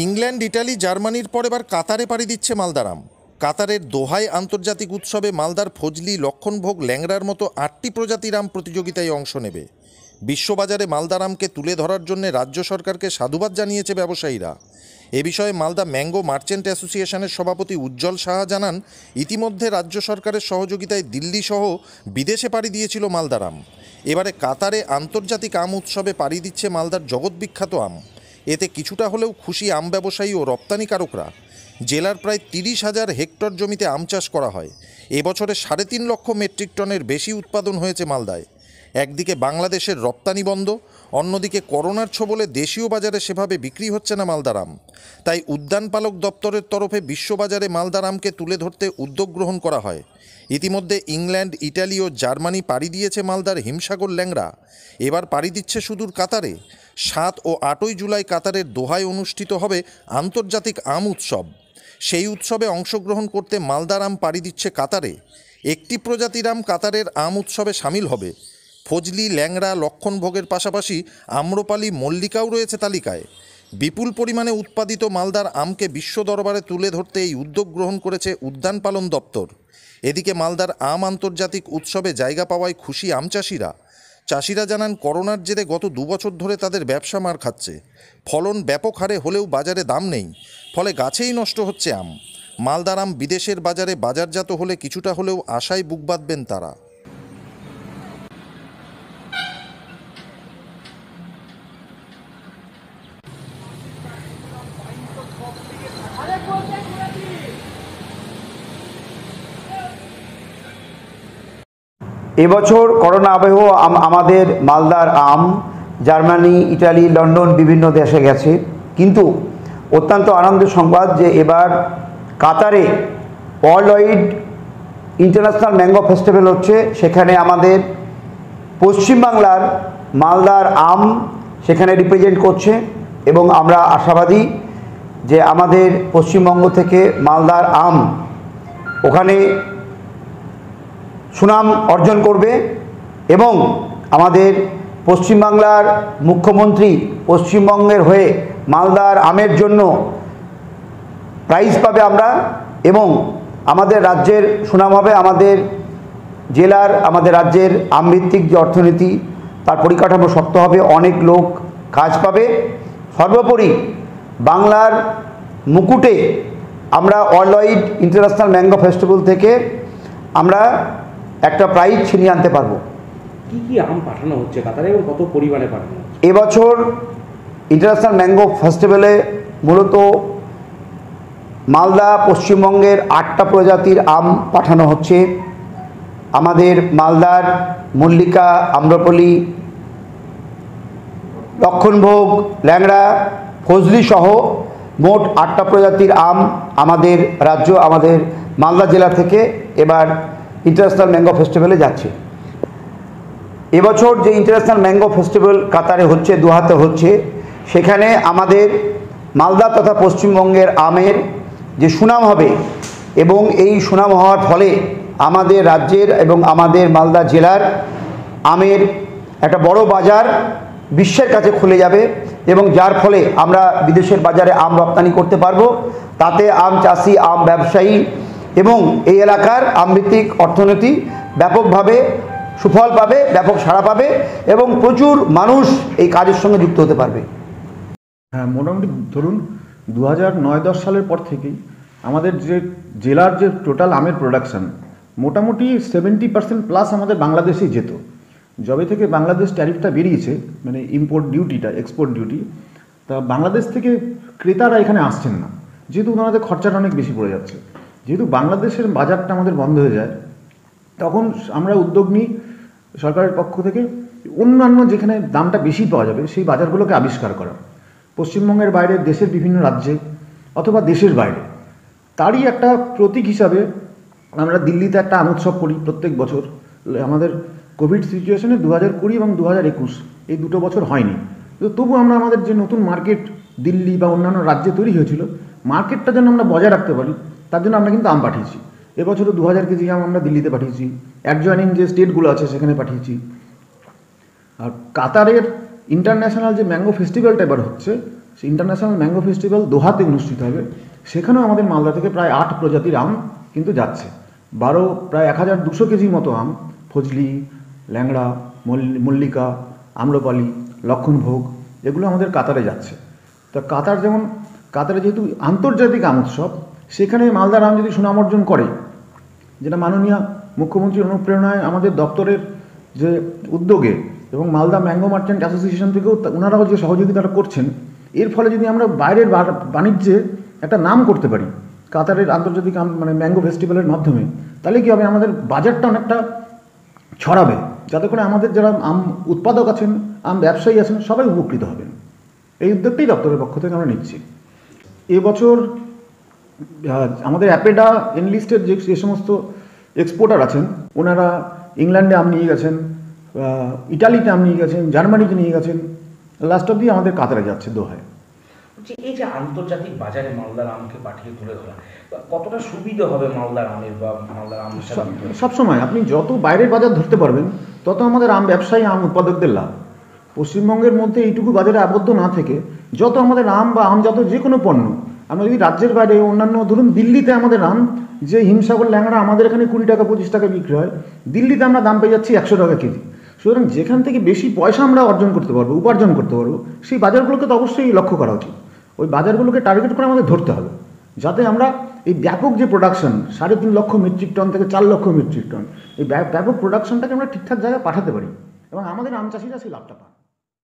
England, Italy, জার্মানির পর এবার কাতারে পাড়ি দিচ্ছে মালদার আম। কাতারের দোহায় আন্তর্জাতিক উৎসবে মালদার ফজলি, লক্ষণভোগ, ল্যাংড়ার মতো 8টি প্রজাতির আম প্রতিযোগিতায় অংশ নেবে। বিশ্ববাজারে মালদার আমকে তুলে ধরার জন্য রাজ্য সরকারকে সাধুবাদ জানিয়েছে ব্যবসায়ীরা। এ বিষয়ে মালদা ম্যাঙ্গো মার্চেন্ট অ্যাসোসিয়েশনের সভাপতি উজ্জ্বল সাহা জানান, ইতিমধ্যে রাজ্য সরকারের সহযোগিতায় দিল্লি সহ বিদেশে পাড়ি দিয়েছিল মালদার আম। এবারে কাতারে আন্তর্জাতিক আম উৎসবে পাড়ি দিচ্ছে মালদার জগৎবিখ্যাত আম। এতে কিছুটা হলেও খুশি আম ব্যবসায়ী ও রপ্তানিকারকরা। জেলার প্রায় 30,000 হেক্টর জমিতে আম চাষ করা হয়। এবছরে 3.5 লক্ষ মেট্রিক টনের বেশি উৎপাদন হয়েছে মালদায়। একদিকে বাংলাদেশের রপ্তানি বন্ধ, অন্যদিকে করোনার ছোবলে দেশীয় বাজারে সেভাবে বিক্রি হচ্ছে না মালদার আম। তাই উদ্যানপালক দপ্তরের তরফে বিশ্ববাজারে মালদার আমকে তুলে ধরতে উদ্যোগ গ্রহণ করা হয়। ইতিমধ্যে ইংল্যান্ড, ইটালি ও জার্মানি পাড়ি দিয়েছে মালদার হিমসাগর ল্যাংড়া। এবার পাড়ি দিচ্ছে সুদূর কাতারে। 7 ও 8ই জুলাই কাতারের দোহায় অনুষ্ঠিত হবে আন্তর্জাতিক আম উৎসব। সেই উৎসবে অংশগ্রহণ করতে মালদার আম পাড়ি দিচ্ছে কাতারে। একটি প্রজাতির আম কাতারের আম উৎসবে সামিল হবে। ফজলি, ল্যাংড়া, লক্ষণভোগের পাশাপাশি আম্রপালি, মল্লিকাও রয়েছে তালিকায়। বিপুল পরিমাণে উৎপাদিত মালদার আমকে বিশ্ব দরবারে তুলে ধরতে এই উদ্যোগ গ্রহণ করেছে উদ্যান পালন দপ্তর। এদিকে মালদার আম আন্তর্জাতিক উৎসবে জায়গা পাওয়ায় খুশি আম চাষিরা। চাষিরা জানান, করোনার জেরে গত 2 বছর ধরে তাদের ব্যবসা মার খাচ্ছে। ফলন ব্যাপক হারে হলেও বাজারে দাম নেই, ফলে গাছেই নষ্ট হচ্ছে আম। মালদার আম বিদেশের বাজারে বাজারজাত হলে কিছুটা হলেও আশায় বুক বাঁধবেন তারা। এবছর করোনা আবহ আমাদের মালদার আম জার্মানি, ইটালি, লন্ডন বিভিন্ন দেশে গেছে, কিন্তু অত্যন্ত আনন্দের সংবাদ যে এবার কাতারে world wide international mango festival হচ্ছে। সেখানে আমাদের পশ্চিমবাংলার মালদার আম সেখানে রিপ্রেজেন্ট করছে এবং আমরা আশাবাদী যে আমাদের পশ্চিমবঙ্গ থেকে মালদার আম ওখানে সুনাম অর্জন করবে এবং আমাদের পশ্চিমবাংলার মুখ্যমন্ত্রী পশ্চিমবঙ্গের হয়ে মালদার আমের জন্য প্রাইজ পাবে আমরা, এবং আমাদের রাজ্যের সুনাম হবে, আমাদের জেলার, আমাদের রাজ্যের আমভিত্তিক যে অর্থনীতি তার পরিকাঠামো শক্ত হবে, অনেক লোক কাজ পাবে। সর্বোপরি বাংলার মুকুটে আমরা world wide international mango festival থেকে আমরা একটা প্রাইজ ছিনিয়ে আনতে পারবো। কি কি আম পাঠানো হচ্ছে কাতারে এবং কত পরিমাণে পাঠানো হচ্ছে? এবছর ইন্টারন্যাশনাল ম্যাঙ্গো ফেস্টিভ্যালে মূলত মালদা পশ্চিমবঙ্গের 8টা প্রজাতির আম পাঠানো হচ্ছে। আমাদের মালদার মল্লিকা, আম্রপলি, লক্ষণভোগ, ল্যাংড়া, ফজলি সহ মোট 8টা প্রজাতির আম আমাদের রাজ্য, আমাদের মালদা জেলা থেকে এবার ইন্টারন্যাশনাল ম্যাঙ্গো ফেস্টিভ্যালে যাচ্ছে। এবছর যে ইন্টারন্যাশনাল ম্যাঙ্গো ফেস্টিভ্যাল কাতারে হচ্ছে, দোহাতে হচ্ছে, সেখানে আমাদের মালদা তথা পশ্চিমবঙ্গের আমের যে সুনাম হবে এবং এই সুনাম হওয়ার ফলে আমাদের রাজ্যের এবং আমাদের মালদা জেলার আমের একটা বড় বাজার বিশ্বের কাছে খুলে যাবে এবং যার ফলে আমরা বিদেশের বাজারে আম রপ্তানি করতে পারবো। তাতে আম চাষি, আম ব্যবসায়ী এবং এই এলাকার আমভিত্তিক অর্থনীতি ব্যাপকভাবে সুফল পাবে, ব্যাপক সাড়া পাবে এবং প্রচুর মানুষ এই কাজের সঙ্গে যুক্ত হতে পারবে। হ্যাঁ, মোটামুটি ধরুন 2009-10 সালের পর থেকেই আমাদের যে জেলার যে টোটাল আমের প্রোডাকশান মোটামুটি 70% প্লাস আমাদের বাংলাদেশেই যেত। যবে থেকে বাংলাদেশ ট্যারিফটা বেরিয়েছে, মানে ইম্পোর্ট ডিউটিটা, এক্সপোর্ট ডিউটি, তা বাংলাদেশ থেকে ক্রেতারা এখানে আসছেন না, যেহেতু ওনাদের খরচাটা অনেক বেশি পড়ে যাচ্ছে। যেহেতু বাংলাদেশের বাজারটা আমাদের বন্ধ হয়ে যায়, তখন আমরা উদ্যোগ নিই সরকারের পক্ষ থেকে অন্যান্য যেখানে দামটা বেশি পাওয়া যাবে সেই বাজারগুলোকে আবিষ্কার করা, পশ্চিমবঙ্গের বাইরে, দেশের বিভিন্ন রাজ্যে অথবা দেশের বাইরে। তারই একটা প্রতীক হিসাবে আমরা দিল্লিতে একটা আম উৎসব করি প্রত্যেক বছর। আমাদের কোভিড সিচুয়েশনে 2020 এবং 2021 এই 2 বছর হয়নি, তো তবু আমরা আমাদের যে নতুন মার্কেট দিল্লি বা অন্যান্য রাজ্যে তৈরি হয়েছিল, মার্কেটটা যেন আমরা বজায় রাখতে পারি, তার জন্য আমরা কিন্তু আম পাঠিয়েছি। এবছরও 2000 কেজি আম আমরা দিল্লিতে পাঠিয়েছি, অ্যাডজয়নিং যে স্টেটগুলো আছে সেখানে পাঠিয়েছি। আর কাতারের ইন্টারন্যাশনাল যে ম্যাঙ্গো ফেস্টিভ্যালটা এবার হচ্ছে, সেই ইন্টারন্যাশনাল ম্যাঙ্গো ফেস্টিভ্যাল দোহাতে অনুষ্ঠিত হবে। সেখানেও আমাদের মালদা থেকে প্রায় 8 প্রজাতির আম কিন্তু যাচ্ছে। প্রায় 1200 কেজির মতো আম, ফজলি, ল্যাংড়া, মল্লিকা, আম্রপালি, লক্ষণভোগ, এগুলো আমাদের কাতারে যাচ্ছে। তা কাতারে যেহেতু আন্তর্জাতিক আম উৎসব, সেখানে মালদার আম যদি সুনাম অর্জন করে, যেটা মাননীয় মুখ্যমন্ত্রীর অনুপ্রেরণায় আমাদের দপ্তরের যে উদ্যোগে এবং মালদা ম্যাঙ্গো মার্চেন্ট অ্যাসোসিয়েশন থেকেও ওনারাও যে সহযোগিতাটা করছেন, এর ফলে যদি আমরা বাইরের বাণিজ্যে একটা নাম করতে পারি কাতারের আন্তর্জাতিক ম্যাঙ্গো ফেস্টিভ্যালের মাধ্যমে, তাহলে কি হবে, আমাদের বাজারটা অনেকটা ছড়াবে, যাতে করে আমাদের যারা আম উৎপাদক আছেন, আম ব্যবসায়ী আছেন, সবাই উপকৃত হবেন। এই উদ্যোগটাই দপ্তরের পক্ষ থেকে আমরা নিচ্ছি। এবছর আমাদের অ্যাপেডা এনলিস্টের যে সমস্ত এক্সপোর্টার আছেন, ওনারা ইংল্যান্ডে আম নিয়ে গেছেন, ইটালিতে আম নিয়ে গেছেন, জার্মানিতে নিয়ে গেছেন, লাস্ট অব্দি আমাদের কাতারে যাচ্ছে দোহায়। এই যে আন্তর্জাতিক বাজারে মালদার আমকে পাঠিয়ে তুলে ধরা, কতটা সুবিধা হবে মালদার আমের বা মালদার আমের? সবসময় আপনি যত বাইরের বাজার ধরতে পারবেন, তত আমাদের আম ব্যবসায়ী, আম উৎপাদকদের লাভ। পশ্চিমবঙ্গের মধ্যে এইটুকু বাজারে আবদ্ধ না থেকে যত আমাদের আম বা আমজাত যে কোনো পণ্য আমরা যদি রাজ্যের বাইরে অন্যান্য, ধরুন দিল্লিতে আমাদের আম, যে হিমসাগর ল্যাংড়া আমাদের এখানে 20 টাকা 25 টাকা বিক্রি হয়, দিল্লিতে আমরা দাম পেয়ে যাচ্ছি 100 টাকা কেজি। সুতরাং যেখান থেকে বেশি পয়সা আমরা উপার্জন করতে পারবো, সেই বাজারগুলোকে তো অবশ্যই লক্ষ্য করা উচিত। ওই বাজারগুলোকে টার্গেট করে আমাদের ধরতে হবে, যাতে আমরা এই ব্যাপক যে প্রোডাকশন 3.5 লক্ষ মেট্রিক টন থেকে 4 লক্ষ মেট্রিক টন, এই ব্যাপক প্রোডাকশনটাকে আমরা ঠিকঠাক জায়গায় পাঠাতে পারি এবং আমাদের আম চাষিরা সেই লাভটা পান।